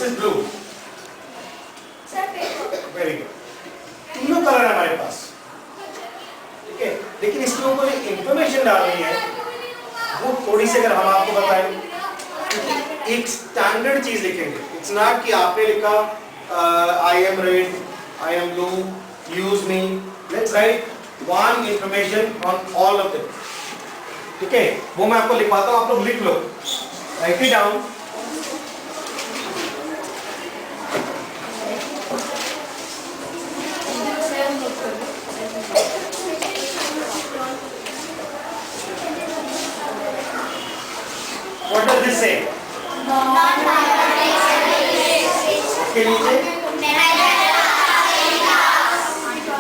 This is blue, very good, तीनों colour है हमारे पास, ठीक है। लेकिन इसके ऊपर जो इंफॉर्मेशन डालनी है वो थोड़ी सी अगर हम आपको बताएं, एक स्टैंडर्ड चीज लिखेंगे। इट्स नॉट कि आपने लिखा I am red, I am blue, use me, let's write one information on all of them, ठीक है। वो मैं आपको लिखवाता हूं, आप लोग लिख लो, write it down. What does this say? इसके नीचे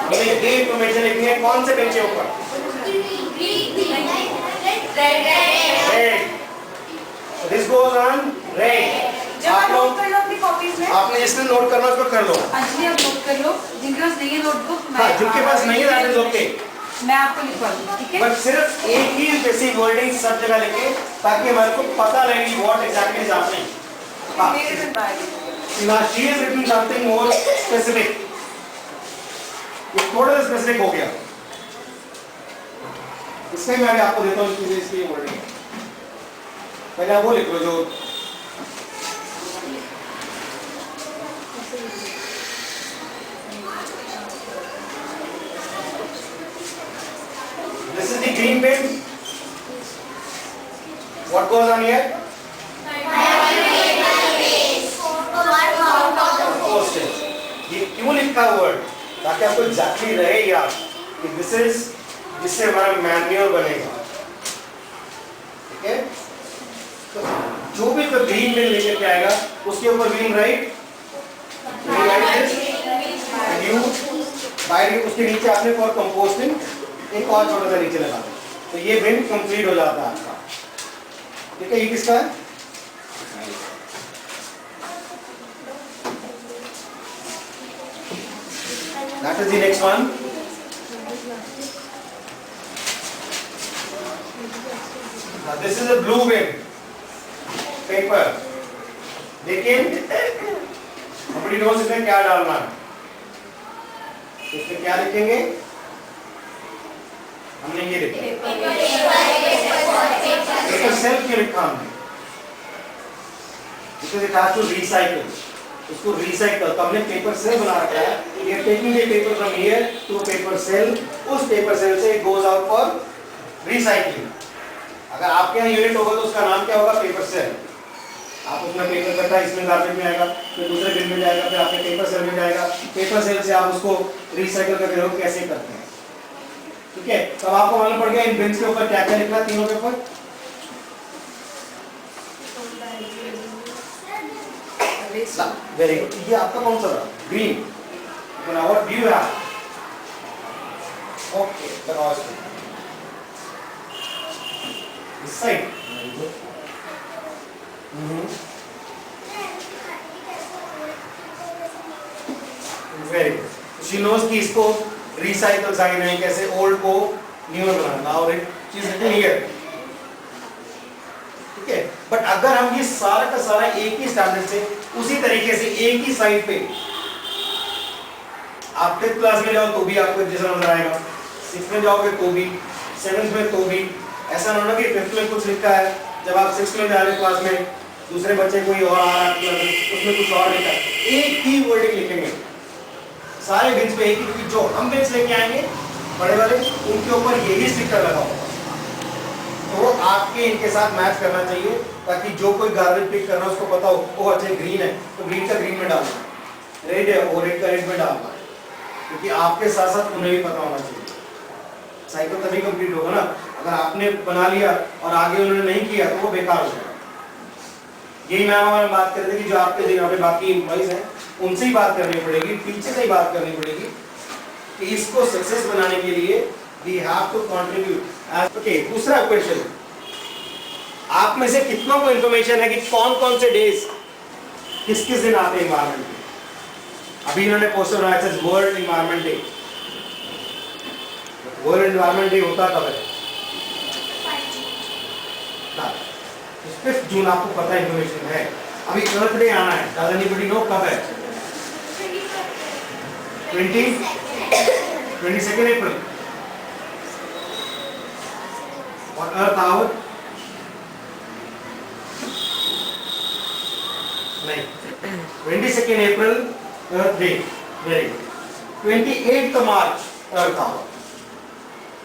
हमें ये इंफॉर्मेशन लिखनी है, कौन से पेज के ऊपर? Red. So this goes on red. आप लोग आपने जिसने नोट करना उसको कर लो। अंजलि आप नोट कर लो, जिनके पास नहीं है नोटबुक, हाँ, जिनके पास नहीं है that is okay. मैं आपको लिखवा दूँ, ठीक है? बट सिर्फ एक ही बेसिक वर्डिंग सब जगह लिखे ताकि हमारे को पता रहे कि what exactly is happening. Now she has written something more specific. ये थोड़ा सा स्पेसिफिक हो गया, इससे मैं आपको देता हूँ चीजें इसकी वर्डिंग। पहले आप वो लिख लो जो this is the green pen. What goes on here? Postage. ये क्यों लिखा वर्ड? ताकि आपको एग्जैक्टली रहे याद कि दिस इज, जिससे हमारा मैन्युअल बनेगा, ठीक है। तो जो भी कोई ग्रीन पेन लेके के आएगा उसके ऊपर ग्रीन राइट, यू बाय, उसके नीचे आपने फॉर कंपोस्टिंग एक और छोटा सा नीचे लगा दो, तो ये बिन कंप्लीट हो जाता है आपका, ठीक है। ये किसका है? That is the next one. Now this is a blue bin paper. लेकिन नोबडी नोस इसमें क्या डालना है, इसमें क्या लिखेंगे? हमने ये लिखा पेपर सेल क्यों लिखा हमने? Because it has to recycle. उसको रिसाइकल, तो हमने पेपर सेल बना रखा है। ये taking a paper from here to paper cell, उस पेपर सेल से it goes out for recycling. अगर आपके यहाँ यूनिट होगा तो उसका नाम क्या होगा? Paper cell. आप उसमें पेपर करता है, इसमें गार्बेज में आएगा, फिर दूसरे बिन में जाएगा, फिर आपके पेपर सेल में जाएगा। पेपर सेल से आप उसको रिसाइकल करके लोग कैसे करते हैं, ठीक है। तो अब आपको मालूम पड़ गया इन बिन्स के ऊपर क्या क्या लिखना है, तीनों के ऊपर। वेरी गुड, ये आपका कौन सा रहा? Green. Now what do you have? Okay, the last one. This side. Very good. She knows कि इसको recycle साइन है, कैसे old को new में बनाना। Now it is written here. ठीक है। बट अगर हम ये सारा का सारा एक ही स्टैंडर्ड से उसी तरीके से एक ही साइड पे आप 5th क्लास में जाओ तो भी आपको जैसा नजर आएगा, 6th में जाओगे तो भी, 7th में तो भी, ऐसा ना होना कि 5th में कुछ लिखा है, जब आप 6th में जा रहे क्लास में दूसरे बच्चे कोई और आ रहा है उसमें कुछ और लिखा है। एक ही वर्डिंग लिखेंगे सारे बेंच पे, एक ही, क्योंकि जो हम बेंच लेके आएंगे बड़े वाले उनके ऊपर यही स्टिकर लगा होगा, तो वो आपके इनके साथ मैच करना चाहिए ताकि जो कोई गार्बेज पिक करना उसको पता हो, वो अच्छा ग्रीन है तो ग्रीन का ग्रीन में डालना, रेड है वो रेड का रेड में डालना, क्योंकि आपके साथ साथ उन्हें भी पता होना चाहिए। साइकिल तभी कंप्लीट होगा ना, अगर आपने बना लिया और आगे उन्होंने नहीं किया तो वो बेकार हो जाएगा। यही मैम हमारे बात कर रहे थे कि जो आपके यहाँ पे बाकी एम्प्लॉइज हैं उनसे ही बात करनी पड़ेगी, टीचर से ही बात करनी पड़ेगी कि इसको सक्सेस बनाने के लिए we have to contribute. Okay, दूसरा क्वेश्चन, आप में से कितनों को इंफॉर्मेशन है कि कौन कौन से डेज किस किस दिन आते हैं एनवायरमेंट डे? अभी इन्होंने पोस्टर बनाया था world environment day. World environment day होता कब है? 5 जून। आपको पता इंफॉर्मेशन है अभी अर्थ डे आना है, डज एनीबॉडी नो कब है? 22 अप्रैल। और अर्थ आवर नहीं, 22 April earth day, very good. 28 March earth hour.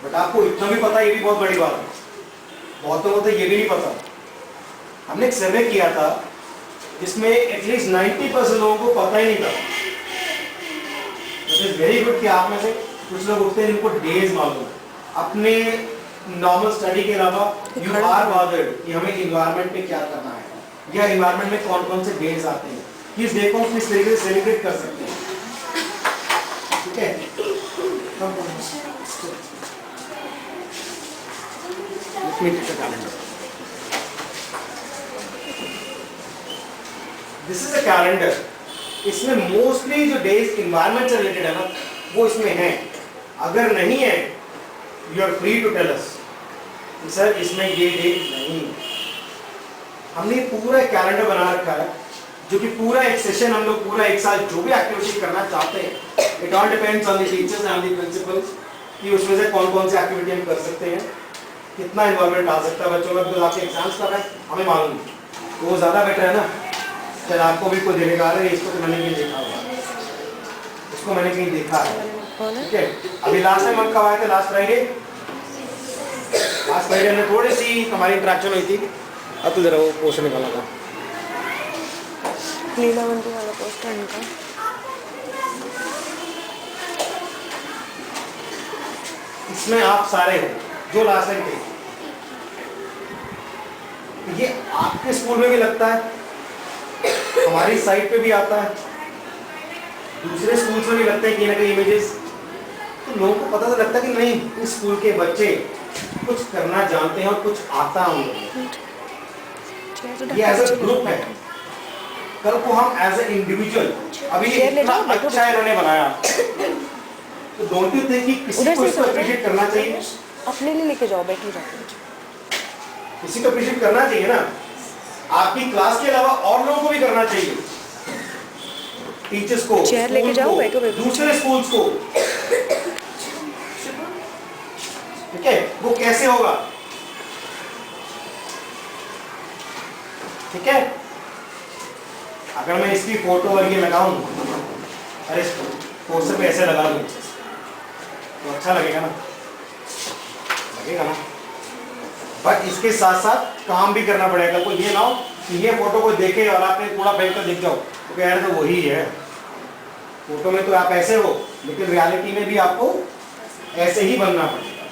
But आपको इतना भी पता, ये भी बहुत बड़ी बात है, बहुतों को तो ये भी नहीं पता। हमने एक सर्वे किया था जिसमें एटलीस्ट 90% लोगों को पता ही नहीं था। इट इज वेरी गुड कि आप में से कुछ लोग होते हैं जिनको डेज मालूम है। अपने नॉर्मल स्टडी के अलावा यू आर बॉदर्ड कि हमें इन्वायरमेंट पे क्या करना है, या इन्वायरमेंट में कौन कौन से डेज आते हैं, किस डे को किस तरीके से सेलिब्रेट कर सकते हैं। ठीक है, दिस इज अ कैलेंडर। इसमें मोस्टली जो डेज इन्वायरमेंट से रिलेटेड है ना, वो इसमें है। अगर नहीं है, you are free to tell us sir इसमें ये डेट नहीं। हमने पूरा कैलेंडर बना रखा है, जो कि पूरा एक सेशन हम लोग पूरा एक साल जो भी एक्टिविटी करना चाहते हैं, it all depends on the teachers and the principles कि उसमें से कौन कौन सी एक्टिविटी हम कर सकते हैं, कितना इन्वॉल्वमेंट आ सकता है बच्चों का। बिकॉज आपके एग्जाम्स कर रहे हैं, हमें मालूम है तो वो ज़्यादा बेटर है ना। फिर आपको भी कोई देने का रहा है, इसको तो मैंने कहीं देखा होगा, इसको मैंने कहीं देखा है। ठीक है, अभी लास्ट टाइम हम कब आए थे? लास्ट फ्राइडे में थोड़ी सी हमारी इंटरेक्शन हुई थी। अब तो जरा वो पोस्टर निकाला था, लीलावंती वाला पोस्टर इनका। इसमें आप सारे हो जो लास्ट टाइम थे। ये आपके स्कूल में भी लगता है, हमारी साइट पे भी आता है, दूसरे स्कूल्स में भी लगता है कहीं ना कहीं इमेजेस। तो लोगों को पता तो लगता है कि नहीं, इस स्कूल के बच्चे कुछ करना जानते हैं और कुछ आता है उनको। ये एज अ ग्रुप है, कल को हम एज ए इंडिविजुअल, अभी इतना अच्छा इन्होंने बनाया, तो डोंट यू थिंक कि किसी को इसको अप्रिशिएट करना चाहिए? अपने लिए लेके जाओ, बैठे जाओ, किसी को अप्रिशिएट करना चाहिए ना। आपकी क्लास के अलावा और लोगों को भी करना चाहिए, टीचर्स को, चेयर लेके जाओ, बैठो बैठो, दूसरे स्कूल्स को। ठीक है, वो कैसे होगा? ठीक है, अगर मैं इसकी फोटो और ये लगाऊं, अरे पोस्टर पे ऐसे लगा दूं तो अच्छा लगेगा ना, लगेगा ना। बट इसके साथ साथ काम भी करना पड़ेगा। कोई ये ना हो कि ये फोटो को देखे और आपने कूड़ा फेंक कर दिख जाओ तो कह रहे तो वही है। फोटो में तो आप ऐसे हो, लेकिन रियलिटी में भी आपको ऐसे ही बनना पड़ेगा।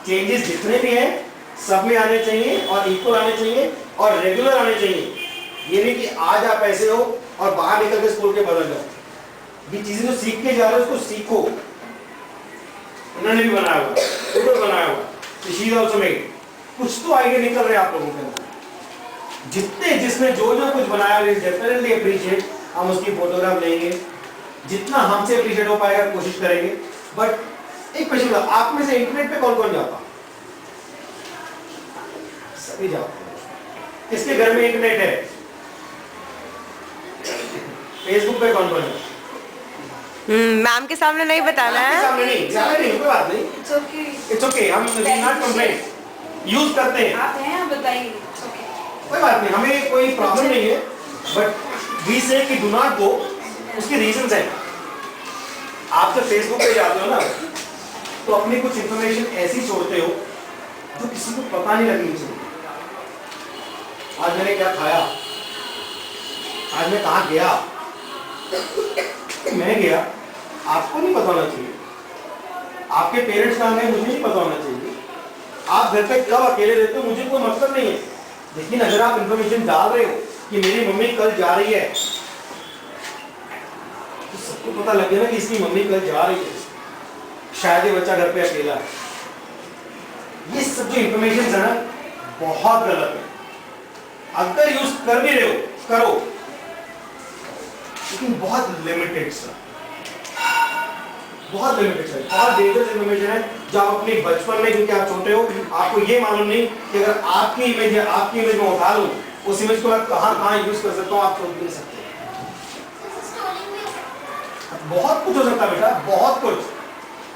चेंजेस जितने भी हैं सब में आने चाहिए, और इक्वल आने चाहिए, और रेगुलर आने चाहिए। ये नहीं कि आज आप ऐसे हो और बाहर निकल के स्कूल के बदल जाओ। ये चीजें जो सीख के जा रहे हो उसको सीखो। उन्होंने भी बनाया हुआ, फोटो बनाया हुआ, शी इज आल्सो मेड। कुछ तो आइडिया निकल रहे हैं आप लोगों के अंदर। जिसने जो कुछ बनाया है डेफिनेटली अप्रिशिएट, हम उसकी फोटोग्राफ लेंगे, जितना हमसे अप्रिशिएट हो पाएगा कोशिश करेंगे। बट एक क्वेश्चन, आप में से इंटरनेट पे कौन कौन जाता? सभी जाते हैं। किसके घर में इंटरनेट है? फेसबुक पे कौन कौन है? मैम के सामने नहीं बताना है। सामने नहीं, सामने नहीं, कोई बात नहीं। इट्स ओके, हम नॉट कंप्लेन, यूज करते हैं। आप हैं, आप बताइए। कोई बात नहीं, हमें कोई प्रॉब्लम नहीं है। बट वी से कि डू नॉट गो, उसके रीजंस हैं। आप जब फेसबुक पे जाते हो ना, तो अपनी कुछ इंफॉर्मेशन ऐसी छोड़ते हो जो किसी को पता नहीं लगनी चाहिए। आज मैंने क्या खाया, आज मैं कहाँ गया, मैं गया, आपको नहीं पता होना चाहिए। आपके पेरेंट्स कहाँ गए, मुझे नहीं पता होना चाहिए। आप घर पे कब अकेले रहते हो, मुझे कोई मतलब नहीं है। लेकिन अगर आप इंफॉर्मेशन डाल रहे हो कि मेरी मम्मी कल जा रही है, तो सबको पता लग गया ना कि इसकी मम्मी कल जा रही है, शायद ये बच्चा घर पे अकेला है। ये सब जो इंफॉर्मेशन है ना, बहुत गलत है। अगर यूज कर भी रहे हो करो, लेकिन बहुत लिमिटेड सर, बहुत लिमिटेड सर। बहुत डेंजरस इन्फॉर्मेशन है जो आप अपने बचपन में, क्योंकि आप छोटे हो, आपको ये मालूम नहीं कि अगर आपकी इमेज है, आपकी इमेज में उठा लूं उस इमेज को मैं कहाँ यूज कर सकता हूँ आप सोच भी नहीं सकते। बहुत कुछ हो सकता है बेटा, बहुत कुछ।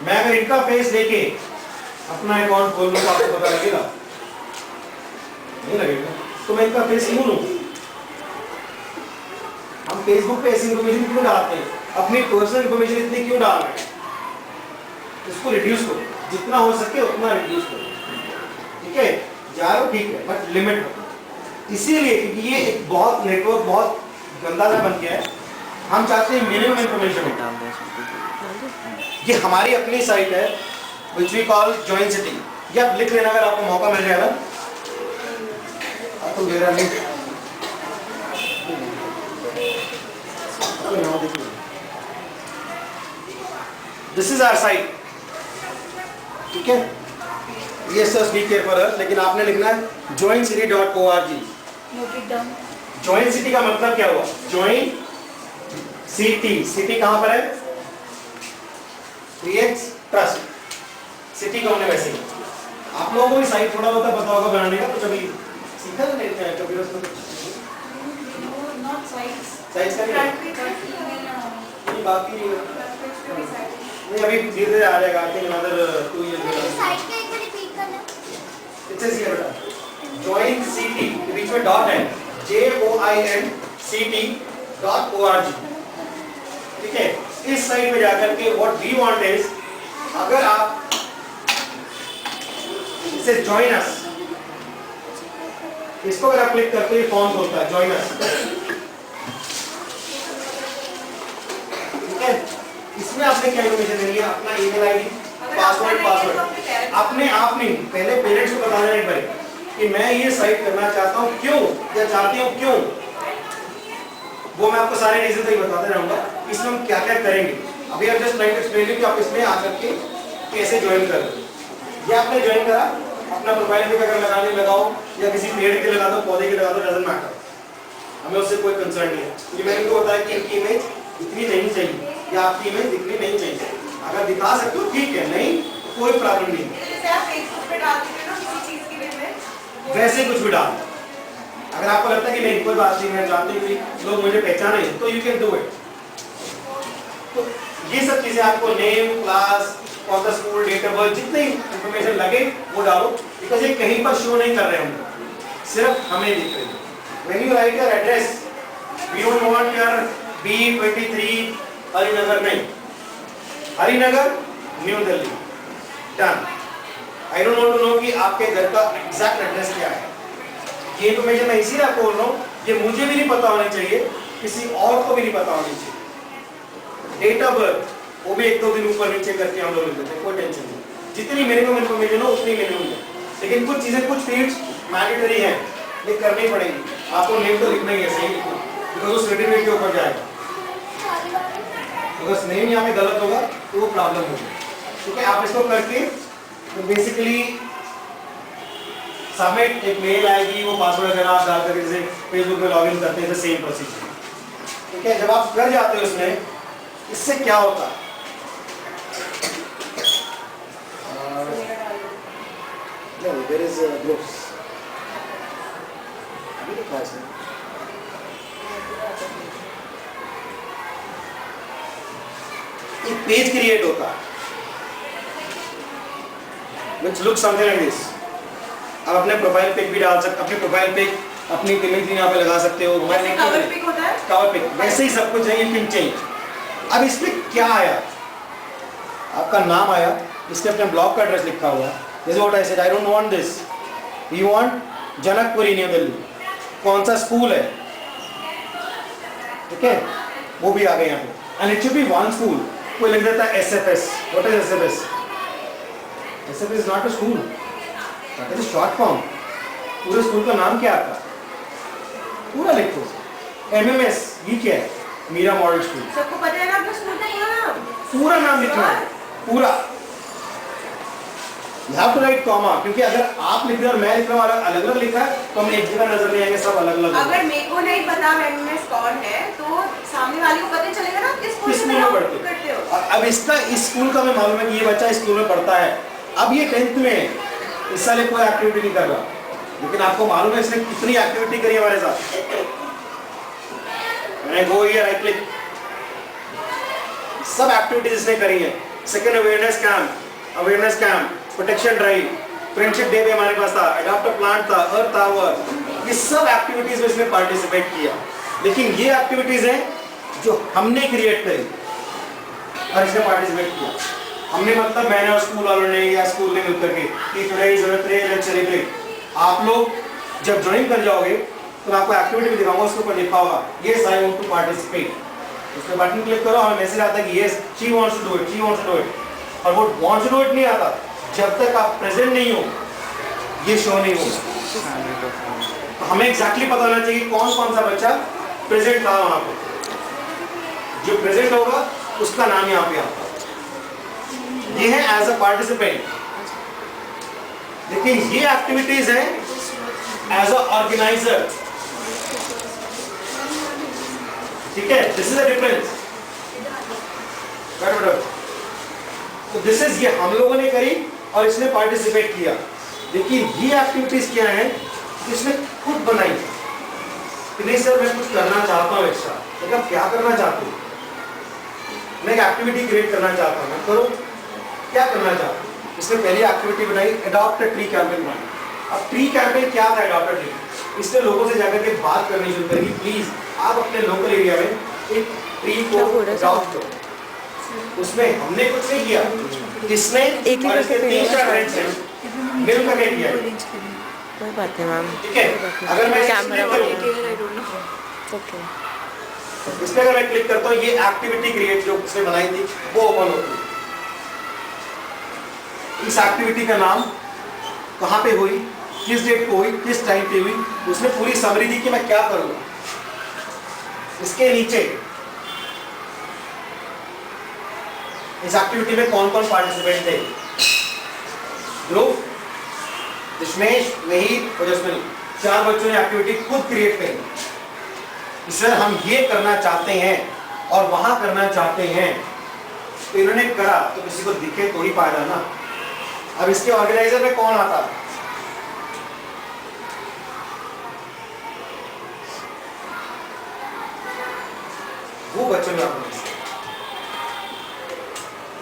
मैं अगर इनका फेस लेके अपना अकाउंट खोल लूँ तो आपको पता लगेगा? नहीं लगेगा। तो मैं इनका फेस क्यों लूँ? हम फेसबुक पे ऐसी इन्फॉर्मेशन क्यों डालते हैं? अपनी पर्सनल इन्फॉर्मेशन इतनी क्यों डाल रहे हैं? इसको रिड्यूस करो, जितना हो सके उतना रिड्यूस करो। ठीक है, जा रहे हो ठीक है, बट लिमिट रखो। इसीलिए क्योंकि ये एक बहुत नेटवर्क बहुत गंदा सा बन गया है, हम चाहते हैं मिनिमम इंफॉर्मेशन हो। ये हमारी अपनी साइट है which we call join city। ये आप लिख लेना अगर आपको मौका मिल जाएगा। तो मेरा link this is our site. ठीक है, ये search be care for us, लेकिन आपने लिखना है joincity.org। Note it down. Join city का मतलब क्या हुआ? ज्वाइन सिटी, सिटी कहां पर है? Creates trust. सिटी कौन है? वैसे ही आप लोगों को भी साइट थोड़ा बहुत पता होगा बनाने का, तो कभी सीखा तो नहीं है कभी उसमें? Not sites. साइट्स का नहीं, बाकी नहीं, अभी धीरे धीरे आ जाएगा। I think another 2 years. Site का एक बार रिपीट करना। इट्स इज बेटा ज्वाइन सिटी, बीच में डॉट है, joincity.org। ठीक है, इस साइट में जाकर के व्हाट वी वांट इज, अगर आप इसे ज्वाइन अस, इसको अगर आप क्लिक करते ही फॉर्म होता है ज्वाइन अस। ठीक है, इसमें आपने क्या इन्फॉर्मेशन देनी है? अपना ईमेल आईडी, पासवर्ड। अपने आप नहीं, पहले पेरेंट्स को बताना एक बार कि मैं ये साइट करना चाहता हूँ, क्यों या चाहती हूँ क्यों। वो मैं आपको सारे रीजन तो ही बताते रहूंगा, इसमें हम क्या क्या करेंगे। अभी आप जस्ट लाइक एक्सप्लेन कि आप इसमें आकर के कैसे ज्वाइन करें। ये आपने ज्वाइन करा, अपना प्रोफाइल पिक अगर लगाने लगाओ या किसी पेड़ के लगा दो, पौधे के लगा दो, डजंट मैटर, हमें उससे कोई कंसर्न नहीं है। क्योंकि मैंने इनको बताया कि इनकी इमेज इतनी नहीं चाहिए या आपकी इमेज दिखनी नहीं चाहिए। अगर दिखा सकते हो ठीक है, नहीं तो कोई प्रॉब्लम नहीं। जैसे आप फेसबुक पे डालते थे ना किसी चीज की वे वैसे कुछ भी डाल। अगर आपको लगता है कि नहीं कोई बात नहीं, मैं जानती हूँ कि लोग मुझे पहचाने, तो यू कैन डू इट। तो ये सब चीजें आपको नेम, क्लास, कौन सा स्कूल, डेट ऑफ बर्थ, जितनी इंफॉर्मेशन लगे वो डालो, बिकॉज ये कहीं पर शो नहीं कर रहे हम, सिर्फ हमें दिख रही है। When you write your address, we don't want your B23 Harinagar, नहीं, Harinagar new Delhi, done. I don't want to know कि आपके घर का एग्जैक्ट एड्रेस क्या है। ये इंफॉर्मेशन मैं इसीलिए आपको बोल रहा हूँ, ये मुझे भी नहीं पता होनी चाहिए, किसी और को भी नहीं पता होनी चाहिए। डेट ऑफ बर्थ वो भी 1-2 दिन ऊपर नीचे करके हम लोग लिख देते हैं, कोई टेंशन नहीं। जितनी मिनिमम इंफॉर्मेशन हो उतनी मिनिमम है, लेकिन कुछ चीजें, कुछ फील्ड्स मैंडेटरी हैं, ये करनी पड़ेगी। आपको नेम तो लिखना ही है, सही लिखना, बिकॉज वो सर्टिफिकेट के ऊपर जाएगा। अगर नेम यहाँ पे गलत होगा तो वो प्रॉब्लम होगी। ठीक है, आप इसको करके तो बेसिकली सबमिट, एक मेल आएगी, वो पासवर्ड अगर आप डाल करके जैसे फेसबुक में लॉगिन करते हैं, सेम प्रोसीजर। ठीक है, जब आप कर जाते हो इसमें, इससे क्या होता है? No, there is a groups. एक पेज क्रिएट होता है which looks something like this। आप अपने प्रोफाइल पिक भी डाल सकते, अपने प्रोफाइल पिक, अपनी इमेज भी यहाँ पे लगा सकते हो। कवर पिक होता है, कवर पिक वैसे ही सब कुछ है, यू कैन चेंज। अब इसमें क्या आया? आपका नाम आया, इसने अपने ब्लॉग का एड्रेस लिखा हुआ है। This is what I said, I don't want this, we want Janakpuri new Delhi. कौन सा स्कूल है? ठीक है, वो भी आ गए यहाँ पे। And it should be one school. कोई लिख देता है SFS. What is SFS? SFS is not a school, that is short form. पूरे स्कूल का नाम क्या है आपका? पूरा लिखो। एमएमएस ये क्या है? Meera model school. सबको पता है ना अपना स्कूल का पूरा नाम? पूरा नाम लिखना है, पूरा। You have to write comma, क्योंकि अगर आप लिख रहे हो और मैं लिख रहा हूँ अलग अलग लिखा है तो हम एक जगह नजर नहीं आएंगे, सब अलग अलग। अगर मेरे को नहीं पता एमएमएस कौन है तो सामने वाले को पता चलेगा ना किस स्कूल में आप करते हो। और अब इसका इस स्कूल का मैं मालूम है कि ये बच्चा इस स्कूल में पढ़ता है, अब ये 10th में है, इस साल कोई एक्टिविटी नहीं कर रहा, लेकिन आपको मालूम है इसने कितनी एक्टिविटी करी हमारे साथ? मैंने गो हियर आई क्लिक, सब एक्टिविटीज इसने करी है। Second awareness camp, protection drive, friendship day भी हमारे पास था, अडॉप्ट अ प्लांट था, अर्थ आवर, ये सब एक्टिविटीज में इसने पार्टिसिपेट किया। लेकिन ये एक्टिविटीज हैं जो हमने क्रिएट करी और इसने पार्टिसिपेट किया। हमने मतलब मैंने और स्कूल वालों ने या स्कूल ने मिलकर के कि today is our day, let's celebrate. आप लोग जब ज्वाइन कर जाओगे तो मैं आपको एक्टिविटी भी दिखाऊंगा, उसके ऊपर लिखा होगा yes I want to participate. उस पर बटन क्लिक करो, हमें मैसेज आता है कि yes she wants to do it, she wants to do it. और वो वांट्स टू डू इट नहीं आता जब तक आप प्रेजेंट नहीं हो, ये शो नहीं होगा। तो हमें एग्जैक्टली पता होना चाहिए कौन कौन सा बच्चा प्रेजेंट था वहां पर। जो प्रेजेंट होगा उसका नाम यहाँ पे आता है। ये है एज अ पार्टिसिपेंट। लेकिन ये एक्टिविटीज है एज अ ऑर्गेनाइजर। ठीक है, दिस इज अ डिफरेंस। तो दिस इज, ये हम लोगों ने करी और इसने पार्टिसिपेट किया। लेकिन ये एक्टिविटीज क्या है, इसने खुद बनाई। नहीं सर मैं कुछ करना चाहता हूँ एक्स्ट्रा, लेकिन आप क्या करना चाहते हो? मैं एक एक्टिविटी क्रिएट करना चाहता हूँ, करो। क्या करना चाहते हो? इसने पहली एक्टिविटी बनाई, अडॉप्ट ट्री कैंपेन बनाई। अब ट्री कैंपेन क्या था? Adopt tree. इसने लोगों से जाकर के बात करनी शुरू करी, प्लीज आप अपने लोकल एरिया में एक ट्री को अडॉप्ट करो। उसमें हमने कुछ नहीं किया, इसने और इसके 3-4 फ्रेंड्स हैं मिल करके किया। कोई बात नहीं मैम, ठीक है, अगर मैं कैमरा ओके, इस पे अगर मैं क्लिक करता हूँ, ये एक्टिविटी क्रिएट जो उसने बनाई थी वो ओपन होती है। इस एक्टिविटी का नाम, कहाँ पे हुई, किस डेट को हुई, किस टाइम पे हुई, उसने पूरी समरी दी कि मैं क्या करूँगा। इसके नीचे इस एक्टिविटी में कौन कौन पार्टिसिपेंट थे? ध्रुव, दशमेश, वहीद और जसमिन, 4 बच्चों ने एक्टिविटी खुद क्रिएट करी। सर हम ये करना चाहते हैं और वहां करना चाहते हैं, तो इन्होंने करा तो किसी को दिखे तो ही फायदा ना। अब इसके ऑर्गेनाइजर में कौन आता? वो बच्चों में आता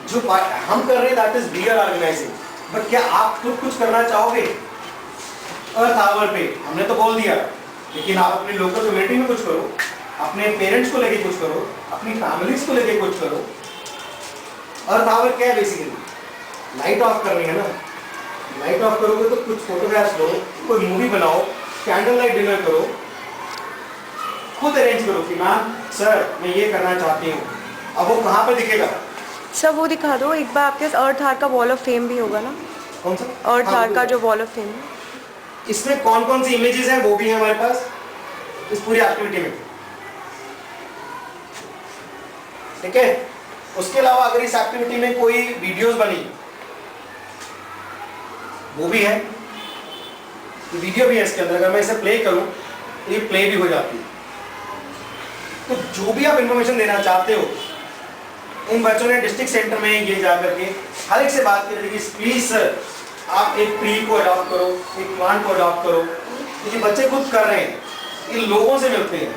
जो हम कर रहे हैं, that is we are organizing. But क्या आप खुद कुछ करना चाहोगे? अर्थ आवर पे हमने तो बोल दिया, लेकिन आप अपनी लोकल कम्युनिटी में कुछ करो, अपने पेरेंट्स को लेके कुछ करो, अपनी फैमिलीज को लेके कुछ करो। अर्थ आवर क्या है? बेसिकली लाइट ऑफ करनी है ना। लाइट ऑफ करोगे तो कुछ फोटोग्राफ्स लो, कोई मूवी बनाओ, कैंडल लाइट डिनर करो, खुद अरेंज करो कि मैम सर मैं ये करना चाहती हूँ। अब वो कहाँ पे दिखेगा? सर वो दिखा दो एक बार, आपके पास अर्थ आवर का वॉल ऑफ फेम भी होगा ना? कौन सा? अर्थ आवर का जो वॉल ऑफ फेम, इसमें कौन कौन सी इमेजेस हैं वो भी है हमारे पास इस पूरी एक्टिविटी में। ठीक है, उसके अलावा अगर इस एक्टिविटी में कोई वीडियोस बनी वो भी है, तो वीडियो भी है इसके अंदर। अगर मैं इसे प्ले करूं तो ये प्ले भी हो जाती है। तो जो भी आप इंफॉर्मेशन देना चाहते हो, इन बच्चों ने डिस्ट्रिक्ट सेंटर में ये जाकर के हर एक से बात करी कि प्लीज सर आप एक ट्री को अडॉप्ट करो, एक प्लांट को अडॉप्ट करो। तो ये बच्चे खुद कर रहे हैं, इन लोगों से मिलते हैं।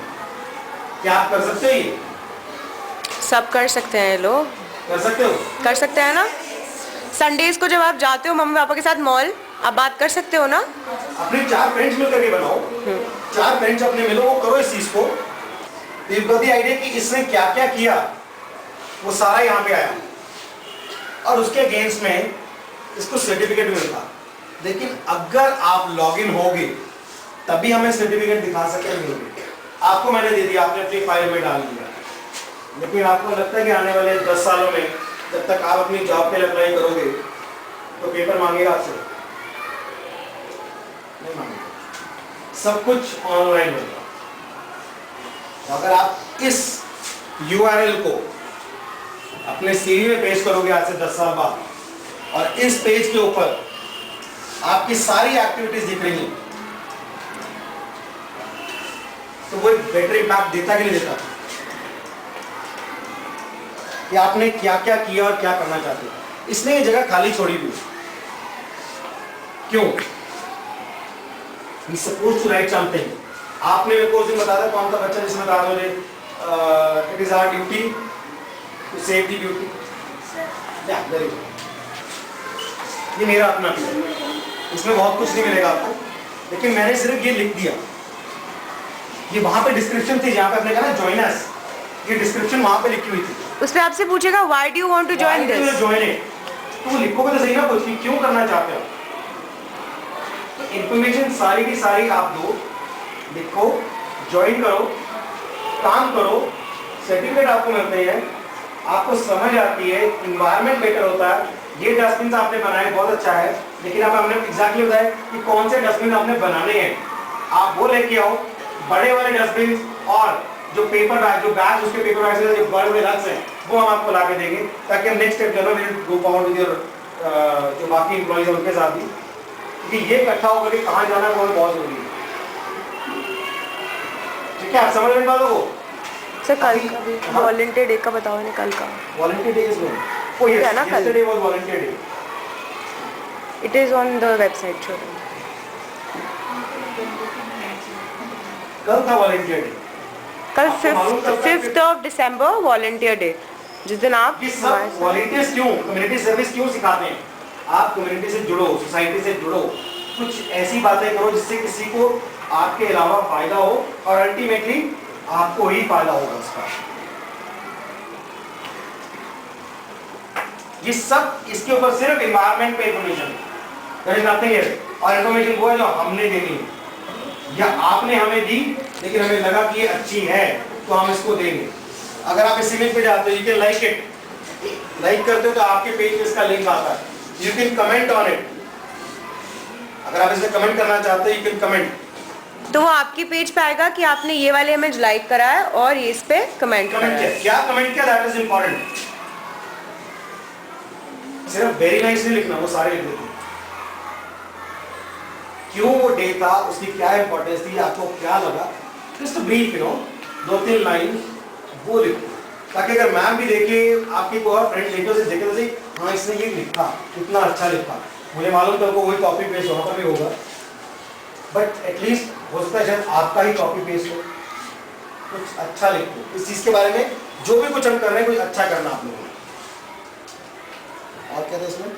क्या आप कर सकते हो? ये सब कर सकते हैं, लोग कर सकते हो? कर सकते हैं ना। संडेज को जब आप जाते हो मम्मी पापा के साथ मॉल, आप बात कर सकते हो ना। अपने 4 फ्रेंड्स मिलकर के बनाओ, 4 फ्रेंड्स अपने मिलो, वो करो इस चीज को। यू गॉट द आइडिया कि इसने क्या क्या किया, वो सारा यहाँ पे आया और उसके अगेंस्ट में इसको सर्टिफिकेट मिलता। लेकिन अगर आप लॉगिन होगे तभी हमें सर्टिफिकेट दिखा सकेंगे। आपको मैंने दे दिया, आपने अपनी फाइल में डाल दिया, लेकिन आपको लगता है कि आने वाले 10 सालों में जब तक आप अपनी जॉब के लिए अप्लाई करोगे तो पेपर मांगेगा आपसे? नहीं मांगेगा, सब कुछ ऑनलाइन होगा। तो अगर आप इस URL को अपने सीवी में पेश करोगे आज से 10 साल बाद, और इस पेज के ऊपर आपकी सारी एक्टिविटीज दिख रही हैं, तो वो एक बेटर इम्पैक्ट देता कि नहीं देता कि आपने क्या क्या किया और क्या करना चाहते हो। इसने ये जगह खाली छोड़ी हुई, क्यों? ही सपोज टू राइट समथिंग। आपने मेरे को उस दिन बताया था कौन सा बच्चा जिसमें कहा मुझे it is our duty to save the beauty. Very good, ये मेरा अपना है, इसमें बहुत कुछ नहीं मिलेगा आपको, लेकिन मैंने सिर्फ ये लिख दिया। ये वहां पे डिस्क्रिप्शन थी जहाँ पे आपने कहा ना जॉइन अस, ये डिस्क्रिप्शन वहां पे लिखी हुई थी। उस पे आपसे पूछेगा why do you want to join this, join it, तो लिखोगे तो सही ना कुछ कि क्यों करना चाहते हो। तो इंफॉर्मेशन सारी की सारी आप दो, लिखो, ज्वाइन करो, काम करो, सर्टिफिकेट आपको मिलते हैं, आपको समझ आती है, इन्वायरमेंट बेटर होता है। ये डस्टबिन आपने बनाए बहुत अच्छा है, लेकिन अब हमने एग्जैक्टली बताया कि कौन से डस्टबिन आपने बनाने हैं। आप वो लेके आओ, बड़े वाले डस्टबिन और जो पेपर बैग, जो बैग उसके पेपर बैग से जो बड़े बड़े लग्स हैं वो हम आपको ला के देंगे, ताकि हम नेक्स्ट स्टेप जो है गो फॉरवर्ड विद योर जो बाकी एम्प्लॉइज हैं उनके साथ भी, क्योंकि ये इकट्ठा होकर के कहाँ जाना है वो बहुत जरूरी है। ठीक है, आप समझ रहे बातों को? सर कल का भी वॉलंटियर डे का बताओ ना, कल का volunteer day is no, oh yes, है ना कल? Yesterday was volunteer day. It is on the website show. कल था वॉलंटियर डे, कल आपको मालूम चलता है 5th of December volunteer day, जिस दिन आप ये सब वॉलंटियर्स क्यों, कम्युनिटी सर्विस क्यों सिखाते हैं? आप कम्युनिटी से जुड़ो, सोसाइटी से जुड़ो, कुछ ऐसी बातें करो जिससे किसी को आपके अलावा फायदा हो और अल्टीमेटली आपको ही फायदा होगा उसका। ये सब इसके ऊपर सिर्फ एनवायरनमेंट पे इंफॉर्मेशन है, और इंफॉर्मेशन वो है जो हमने देनी है या आपने हमें दी, लेकिन हमें लगा कि ये अच्छी है तो हम इसको देंगे। अगर आप इस इमेज पे जाते हो, you can like it, like करते हो तो आपके पेज पे इसका लिंक आता है, you can comment on it. अगर आप इसमें कमेंट करना चाहते हो यू कैन कमेंट, तो वो आपकी पेज पे आएगा कि आपने ये वाले इमेज लाइक करा है और ये इस पे कमेंट करा है। क्या कमेंट किया, दैट इज इंपॉर्टेंट। सिर्फ वेरी नाइस नहीं लिखना, वो सारे लिख देते हैं। क्यों वो डे था, उसकी क्या इंपॉर्टेंस थी, आपको क्या लगा, just brief you know, 2-3 line वो लिखो, ताकि अगर मैम भी देखे, आपकी कोई और फ्रेंड देखे, उसे देखे तो सही, हाँ इसने ये लिखा, कितना अच्छा लिखा। मुझे मालूम था वो वही कॉपी पेस्ट वहाँ पर भी होगा, बट एटलीस्ट हो सकता है शायद आपका ही कॉपी पेस्ट हो, कुछ अच्छा लिखो इस चीज़ के बारे में। जो भी कुछ हम कर रहे हैं कुछ अच्छा करना आप लोगों ने। और क्या था इसमें,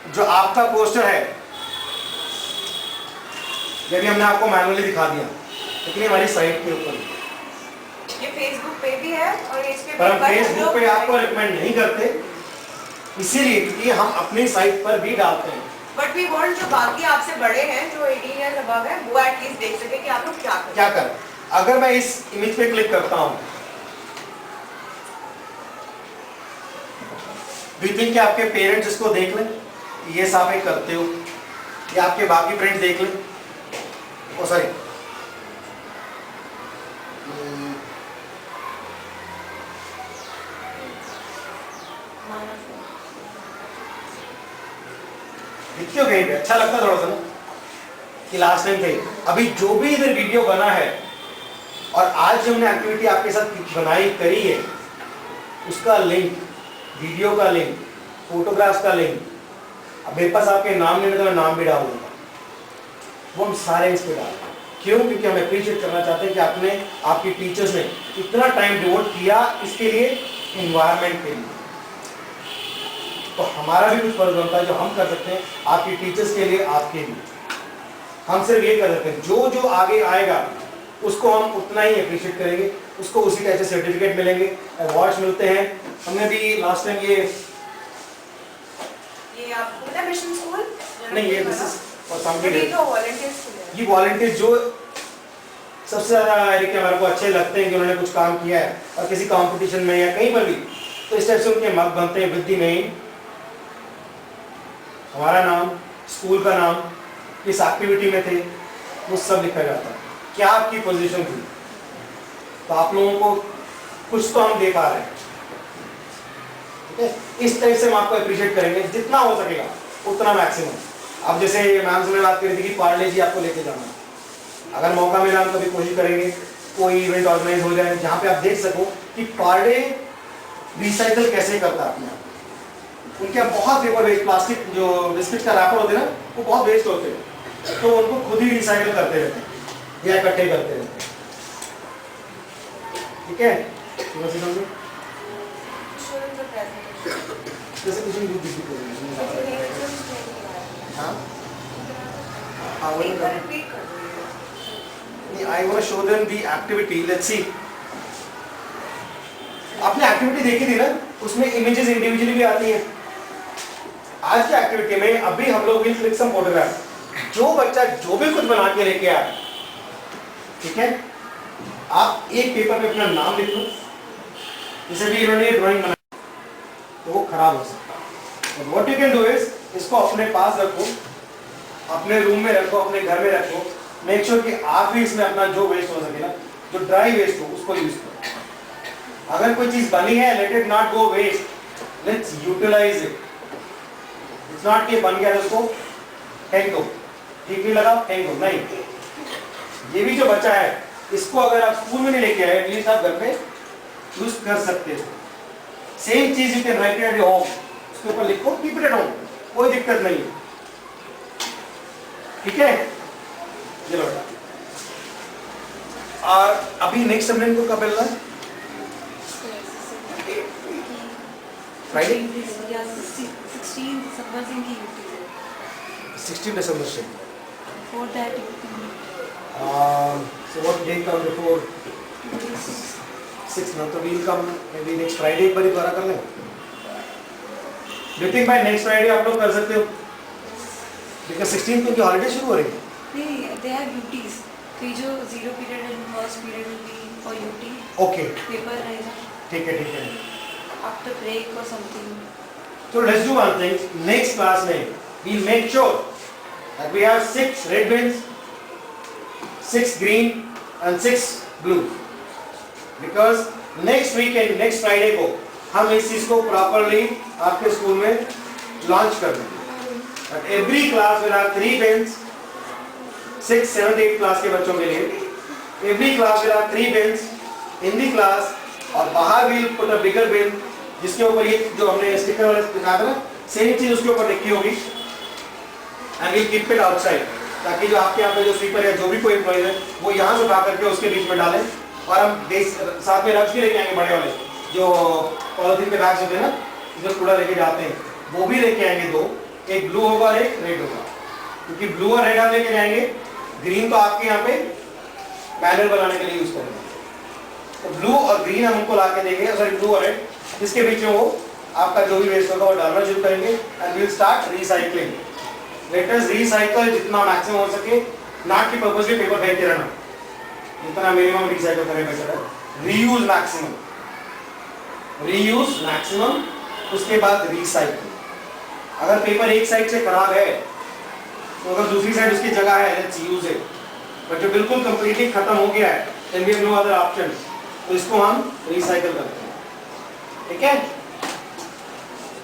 जो आपका पोस्टर है ये भी हमने आपको मैनुअली दिखा दिया, लेकिन हमारी साइट के ऊपर ये फेसबुक पे भी है और इस पे पर हम फेसबुक पे आपको रिकमेंड नहीं करते, इसीलिए क्योंकि हम अपनी साइट पर भी डालते हैं। बट वी वांट जो बाकी आपसे बड़े हैं, जो 18 इयर्स अबव है, वो एटलीस्ट देख सके कि आप लोग क्या कर। अगर मैं इस इमेज पे क्लिक करता हूं, डू यू थिंक कि आपके पेरेंट्स इसको देख लें ये सब एक करते हो, या आपके बाकी फ्रेंड्स देख लें? ओ सॉरी, दिखते हो कहीं पे? अच्छा लगता है थोड़ा सा ना कि लास्ट टाइम थे। अभी जो भी इधर वीडियो बना है और आज जो हमने एक्टिविटी आपके साथ बनाई करी है, उसका लिंक, वीडियो का लिंक, फोटोग्राफ्स का लिंक, अब मेरे पास आपके नाम नहीं, तो मैं नाम भी डाल दूंगा, वो हम सारे इस पे डाल। क्यों? क्योंकि हम अप्रिशिएट करना चाहते हैं कि आपने, आपकी टीचर्स ने इतना टाइम डिवोट किया इसके लिए, इन्वायरमेंट के लिए। तो हमारा भी कुछ फर्ज बनता है जो हम कर सकते हैं आपकी टीचर्स के लिए, आपके लिए। हम सिर्फ ये कर सकते हैं, जो जो आगे आएगा उसको हम उतना ही अप्रिशिएट करेंगे, उसको उसी टाइप से सर्टिफिकेट मिलेंगे, अवार्ड्स मिलते हैं। हमने भी लास्ट टाइम ये आपको पता है मिशन स्कूल नहीं, ये दिस इज फॉर समथिंग, ये तो वॉलंटियर्स के लिए। ये वॉलंटियर जो सबसे ज़्यादा हमारे को अच्छे लगते हैं कि उन्होंने कुछ काम किया है और किसी कंपटीशन में या कहीं पर भी, तो इस टाइप से उनके मग बनते हैं विद द नेम, हमारा नाम, स्कूल का नाम, किस एक्टिविटी में थे, वो सब लिखा जाता है, क्या आपकी पोजीशन थी। तो आप लोगों को कुछ तो हम दे पा रहे हैं, ठीक है? इस टाइप से हम आपको अप्रिशिएट करेंगे जितना हो सकेगा उतना मैक्सिमम। अब जैसे मैम से बात करी थी कि पार्ले जी आपको लेके जाना है, अगर मौका मिला हम कभी कोशिश करेंगे कोई इवेंट ऑर्गेनाइज हो जाए जहाँ पे आप देख सको कि पार्ले रिसाइकल कैसे करता है अपने आप। उनके यहाँ बहुत पेपर वेस्ट, प्लास्टिक जो बिस्किट का रैपर होते हैं ना, वो बहुत वेस्ट होते हैं, तो उनको खुद ही रिसाइकल करते रहते हैं या इकट्ठे करते रहते हैं। ठीक है, जैसे कुछ भी I want to show them the activity. Let's see. आपने एक्टिविटी देखी थी ना, उसमें इमेजेस इंडिविजुअली भी आती हैं। आज की एक्टिविटी में अभी हम लोग विल क्लिक सम फोटोग्राफ। जो बच्चा जो भी कुछ बना के लेके आए, ठीक है, आप एक पेपर पे अपना नाम लिख लो। जैसे भी इन्होंने ड्राइंग बनाई तो वो खराब हो सकता है। What you can do is, इसको अपने पास रखो, अपने रूम में रखो, अपने घर में रखो। मेक श्योर कि आप भी इसमें अपना जो वेस्ट हो सके ना, जो ड्राई वेस्ट हो उसको यूज करो। अगर कोई चीज बनी है, let it not go waste, let's utilize it. It's not कि बन गया तो उसको फेंक दो, ठीक नहीं लगा फेंक दो, नहीं। ये भी जो बचा है, इसको अगर आप स्कूल में नहीं लेके आए, एटलीस्ट आप घर पे यूज कर सकते हो। सेम चीज you can write it at your home, उसके ऊपर लिखो कीप इट एट होम, कोई दिक्कत नहीं है। ठीक है, चलो बेटा। और अभी नेक्स्ट सबमिट को कब मिलना है? फ्राइडे 16 दिसंबर से। For that, So what date come before 6 months? So we'll come maybe next Friday एक बार ही दोबारा कर लें। Do you think by next Friday आप लोग कर सकते हो? Because 16 को की हॉलीडे शुरू हो रही है। नहीं, they have UTs. तो ये जो 0 period and first period will be for UT. Okay, Paper रहेगा ठीक है ठीक है। after break or something. So let's do one thing. Next class में we'll make sure that we have 6 red bins, 6 green and 6 blue. Because next weekend, next Friday को हम इस चीज को properly आपके स्कूल में launch कर देंगे। But every class will have 3 bins, 6, 7, 8 class के बच्चों के लिए। Every class will have 3 bins in the class और बाहर we'll put a bigger bin जिसके ऊपर ये जो हमने स्टिकर वाला दिखाया था ना, सेम चीज उसके ऊपर लिखी होगी। And we'll keep it outside ताकि जो आपके यहाँ पे जो स्वीपर या जो भी कोई एम्प्लॉय है वो यहाँ से उठा करके उसके बीच में डालें। और हम साथ में रग्स भी लेके आएंगे, बड़े वाले जो पॉलिथीन के बैग्स होते हैं ना, जो कूड़ा लेके जाते हैं, वो भी लेके आएंगे 2, एक ब्लू होगा और एक रेड होगा। क्योंकि ब्लू और रेड हम लेके जाएंगे, ग्रीन तो आपके यहाँ पे बैनर बनाने के लिए यूज करेंगे। तो ब्लू और ग्रीन हम उनको ला के देंगे, सॉरी ब्लू और रेड, जिसके बीच में वो आपका जो भी वेस्ट होगा वो डालना शुरू करेंगे। And we will start recycling. Let us recycle जितना मैक्सिमम हो सके, नॉट कि पर्पसली पेपर फेंक के रहना, जितना मिनिमम रिसाइकल करें बेटर है। रीयूज मैक्सिमम, रीयूज मैक्सिमम, उसके बाद रिसाइकल। अगर पेपर एक साइड से खराब है तो अगर दूसरी साइड उसकी जगह है, लेट्स यूज इट। बट जो बिल्कुल कंप्लीटली खत्म हो गया है, then we have no other option, तो इसको हम रिसाइकल करते हैं। ठीक है,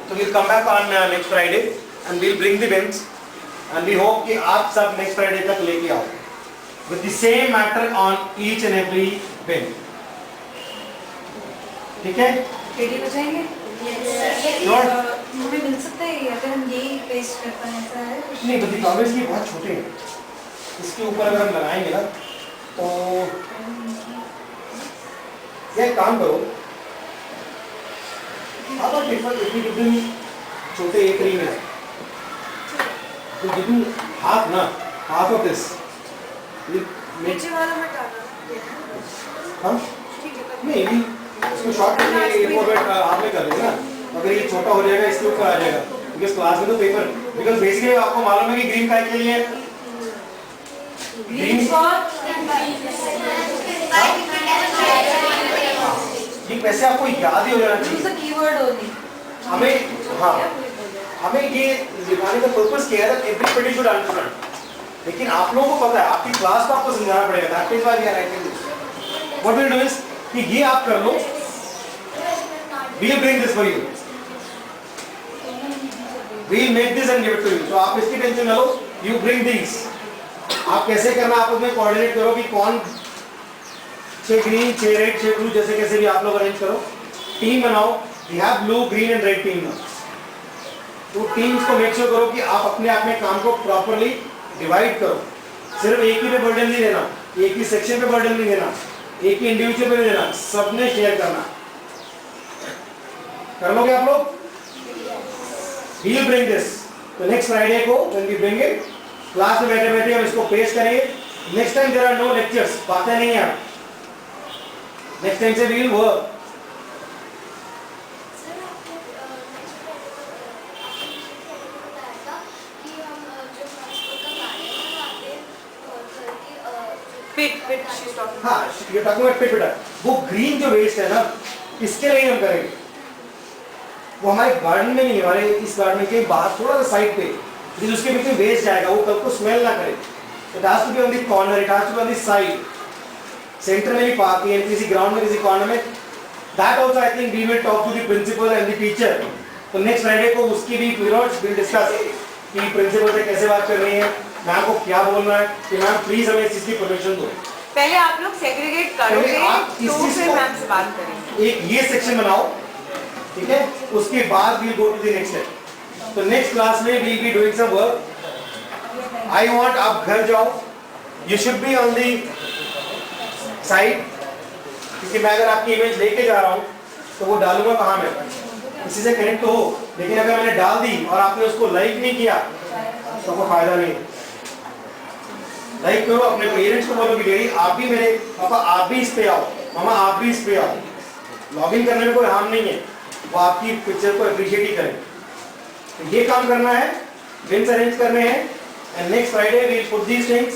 तो we'll come back on next Friday and we'll bring the bins and we hope कि आप सब next Friday तक लेके आओ with the same matter on each and every bin. ठीक है, रेडी हो जाएंगे? Sure. हमें मिल सकता है अगर हम यही पेस्ट कर पाए, ऐसा है? नहीं बल्कि कॉमेंट्स ये बहुत छोटे हैं, इसके ऊपर अगर हम लगाएंगे ना तो ये काम करो, आप इतनी छोटे एक रिंग है तो जितनी हाफ ना, हाफ ऑफ दिस नीचे वाला हटाना। हाँ ठीक है, नहीं भी इसको शॉर्ट करके एक और बेट हाफ में कर देंगे ना। अगर ये छोटा हो जाएगा इसके ऊपर आ जाएगा, बिकॉज क्लास में तो पेपर, बिकॉज बेसिकली आपको मालूम है कि ग्रीन काय के लिए ग्रीन ये वैसे आपको याद ही हो जाना चाहिए। कीवर्ड होनी हमें, हाँ हमें ये दिखाने का पर्पस क्या है, एवरीबॉडी शुड अंडरस्टैंड। लेकिन आप लोगों को पता है, आपकी क्लास को आपको समझाना पड़ेगा। That is why we are writing this. What we will do is कि ये आप कर लो, we will bring this for you, we will make this and give it to you. तो आप इसकी टेंशन ना लो, यू ब्रिंग दिस। आप कैसे करना, आप उसमें कोऑर्डिनेट करो कि कौन 6 ग्रीन 6 रेड 6 ब्लू, जैसे कैसे भी आप लोग अरेंज करो, टीम बनाओ। We have blue green and red team. तो टीम्स को मेक श्योर करो कि आप अपने आप में काम को प्रॉपर्ली डिवाइड करो, सिर्फ एक ही पे बर्डन नहीं देना, एक ही सेक्शन पे बर्डन नहीं देना, एक ही इंडिविजुअल पे नहीं देना, सबने शेयर करना। कर लोगे आप लोग? We'll bring this तो नेक्स्ट फ्राइडे को when we bring it class में बैठे बैठे हम इसको पेश करेंगे। Next time there are no lectures, बातें नहीं है, नेक्स्ट टाइम से we will work। पिट she's talking हाँ, ये टॉकिंग अबाउट पिट बेटा, वो ग्रीन जो वेस्ट है ना, इसके लिए हम करेंगे, वो हमारे गार्डन में नहीं, हमारे इस गार्डन के बाहर थोड़ा सा साइड पे, जिस उसके बीच में वेस्ट जाएगा वो कल को स्मेल ना करे। It has to be on the corner, it has to be on the side, centre में नहीं पार्क है, किसी ग्राउंड में किसी कॉर्नर में। That also I think we will talk to the principal and the teacher. तो next Friday को उसकी भी विल डिस्कस कि प्रिंसिपल से कैसे बात करनी है, मैम को क्या बोलना है कि मैम प्लीज हमें इस चीज की परमिशन दो। पहले आप लोग सेग्रीगेट करोगे तो फिर मैम से बात करेंगे। एक ये सेक्शन बनाओ, ठीक है, उसके बाद we go to the next step. तो नेक्स्ट क्लास में we be doing some work. I want आप घर जाओ, you should be on the side, क्योंकि मैं अगर आपकी इमेज लेके जा रहा हूँ तो वो डालूंगा कहाँ मैं, किसी से कनेक्ट तो हो, लेकिन अगर मैंने डाल दी और आपने उसको लाइक नहीं किया तो कोई फायदा नहीं। लाइक करो, अपने पेरेंट्स को बोलो कि डैडी आप भी मेरे, पापा आप भी इस पे आओ, मामा आप भी इस पे आओ। लॉगिन करने में कोई हार्म नहीं है, वो आपकी पिक्चर को अप्रिशिएट ही करें। तो ये काम करना है, बिन्स अरेंज करने हैं, and next Friday we will put these things.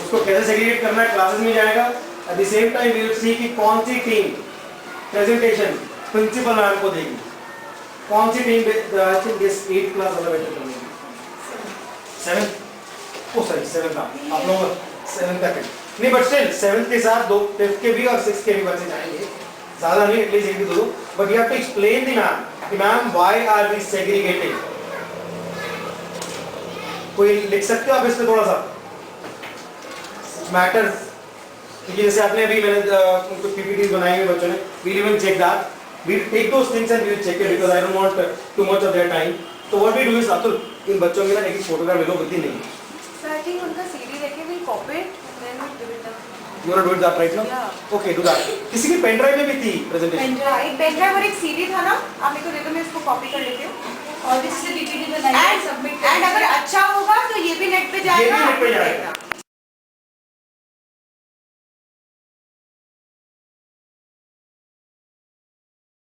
उसको कैसे सेग्रीगेट करना है क्लासेस में जाएगा। At the same time we will see कि कौन सी टीम प्रेजेंटेशन प्रिंसिपल मैम को देगी, कौन सी team I think this 8th class वाला बेटर करेंगे, 7th ओ सॉरी 7th आप लोग 7th तक नहीं, बट स्टिल 7th के साथ 2 5th के भी और 6th के भी बच्चे जाएंगे, ज्यादा नहीं, एटलीस्ट एक दो, but you have to explain the ma'am कि ma'am why are we segregating. कोई लिख सकते हो आप इस पे थोड़ा सा मैटर्स, क्योंकि जैसे आपने अभी मैंने कुछ पीपीटीज बनाई हुई बच्चों ने, we will check that, we will take those things and we will check it because I don't want too much of their time. तो what we do is Atul, इन बच्चों की ना एक फोटोग्राफ ले लो, गलती नहीं, सर आई थिंक उनका सीडी लेके भी copy then we give it up. You want to do it that right now? Yeah. Okay, do that. किसी की पेन ड्राइव में भी थी प्रेजेंटेशन। एक पेन ड्राइव और एक सीडी था ना, आप मेरे को दे दो, मैं इसको कॉपी कर लेती हूँ और इससे पीपीटी बनाइए, सबमिट एंड अगर अच्छा होगा तो ये भी नेट पे जाएगा, ये भी नेट पे आप जाएगा। देखना।